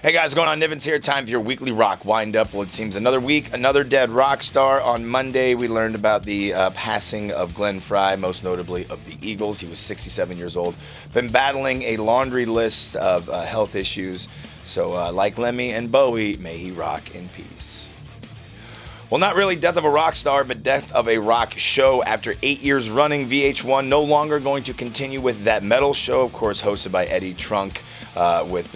Hey guys, what's going on? Nivens here. Time for your weekly rock wind-up. Well, it seems another week, another dead rock star. On Monday, we learned about the passing of Glenn Frey, most notably of the Eagles. He was 67 years old. Been battling a laundry list of health issues. So, like Lemmy and Bowie, may he rock in peace. Well, not really death of a rock star, but death of a rock show. After 8 years running, VH1 no longer going to continue with that metal show, of course, hosted by Eddie Trunk. With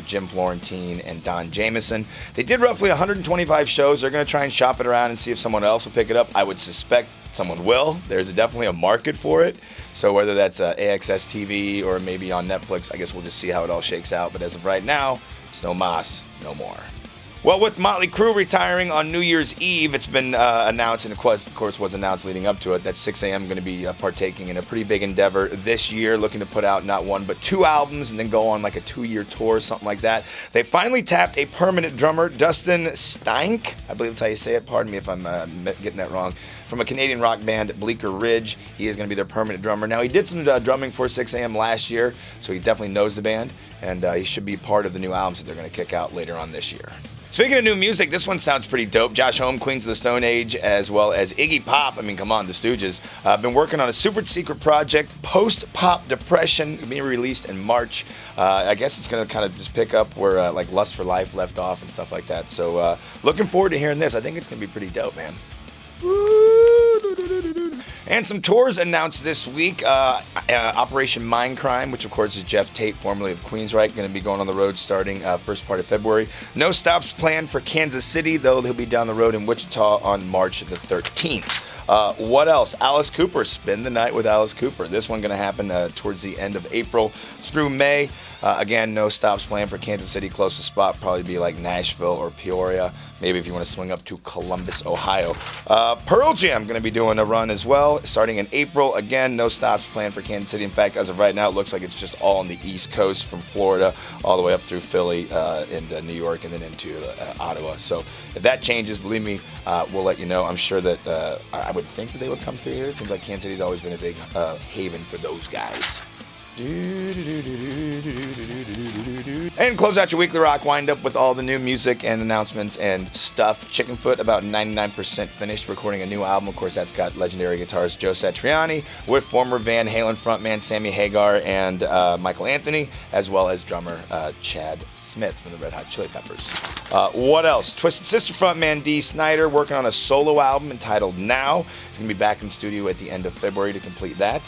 Jim Florentine and Don Jamieson. They did roughly 125 shows. They're going to try and shop it around and see if someone else will pick it up. I would suspect someone will. There's definitely a market for it. So whether that's AXS TV or maybe on Netflix, I guess we'll just see how it all shakes out. But as of right now, it's no mas, no more. Well, with Motley Crue retiring on New Year's Eve, it's been announced, and of course was announced leading up to it, that 6am going to be partaking in a pretty big endeavor this year, looking to put out not one but 2 albums and then go on like a 2-year tour, something like that. They finally tapped a permanent drummer, Dustin Steinke, I believe that's how you say it, pardon me if I'm getting that wrong, from a Canadian rock band, Bleaker Ridge. He is going to be their permanent drummer. Now, he did some drumming for 6am last year, so he definitely knows the band, and he should be part of the new albums that they're going to kick out later on this year. Speaking of new music, this one sounds pretty dope. Josh Homme, Queens of the Stone Age, as well as Iggy Pop, I mean, come on, the Stooges, been working on a super secret project, Post-Pop Depression, being released in March. I guess it's going to kind of just pick up where like Lust for Life left off and stuff like that. So looking forward to hearing this. I think it's going to be pretty dope, man. And some tours announced this week. Operation Mindcrime, which of course is Jeff Tate, formerly of Queensryche, going to be going on the road starting first part of February. No stops planned for Kansas City, though he'll be down the road in Wichita on March the 13th. What else? Alice Cooper, Spend the Night with Alice Cooper. This one going to happen towards the end of April through May. Again, no stops planned for Kansas City. Closest spot probably be like Nashville or Peoria. Maybe if you want to swing up to Columbus, Ohio. Pearl Jam going to be doing a run as well, starting in April. Again, no stops planned for Kansas City. In fact, as of right now, it looks like it's just all on the East Coast from Florida all the way up through Philly into New York and then into Ottawa. So if that changes, believe me, we'll let you know. I'm sure that I would think that they would come through here. It seems like Kansas City's always been a big haven for those guys. And close out your weekly rock wind-up with all the new music and announcements and stuff. Chickenfoot, about 99% finished recording a new album. Of course, that's got legendary guitarist Joe Satriani with former Van Halen frontman Sammy Hagar and Michael Anthony, as well as drummer Chad Smith from the Red Hot Chili Peppers. What else? Twisted Sister frontman Dee Snider working on a solo album entitled Now. He's going to be back in studio at the end of February to complete that.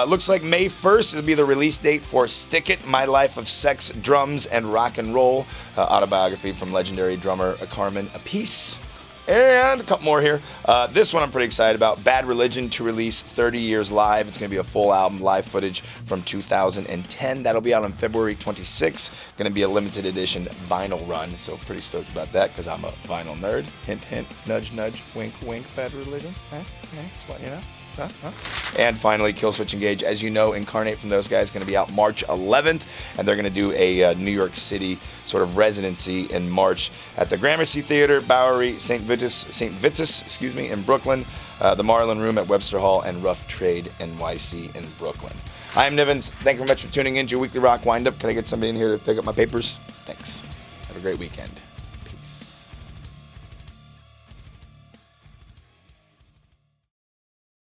Looks like May 1st will be the release date for Stick It, My Life of Sex, Drums, and Rock and Roll, autobiography from legendary drummer Carmen Appice. And a couple more here. This one I'm pretty excited about. Bad Religion to release 30 Years Live. It's going to be a full album, live footage from 2010. That'll be out on February 26th. Going to be a limited edition vinyl run, so pretty stoked about that because I'm a vinyl nerd. Hint, hint, nudge, nudge, wink, wink, Bad Religion. Just letting you know. And finally, Killswitch Engage, as you know, Incarnate from those guys, going to be out March 11th, and they're going to do a New York City sort of residency in March at the Gramercy Theater, Bowery, St. Vitus, in Brooklyn, the Marlin Room at Webster Hall, and Rough Trade NYC in Brooklyn. I'm Nivens. Thank you very much for tuning in to your weekly rock wind-up. Can I get somebody in here to pick up my papers? Thanks. Have a great weekend.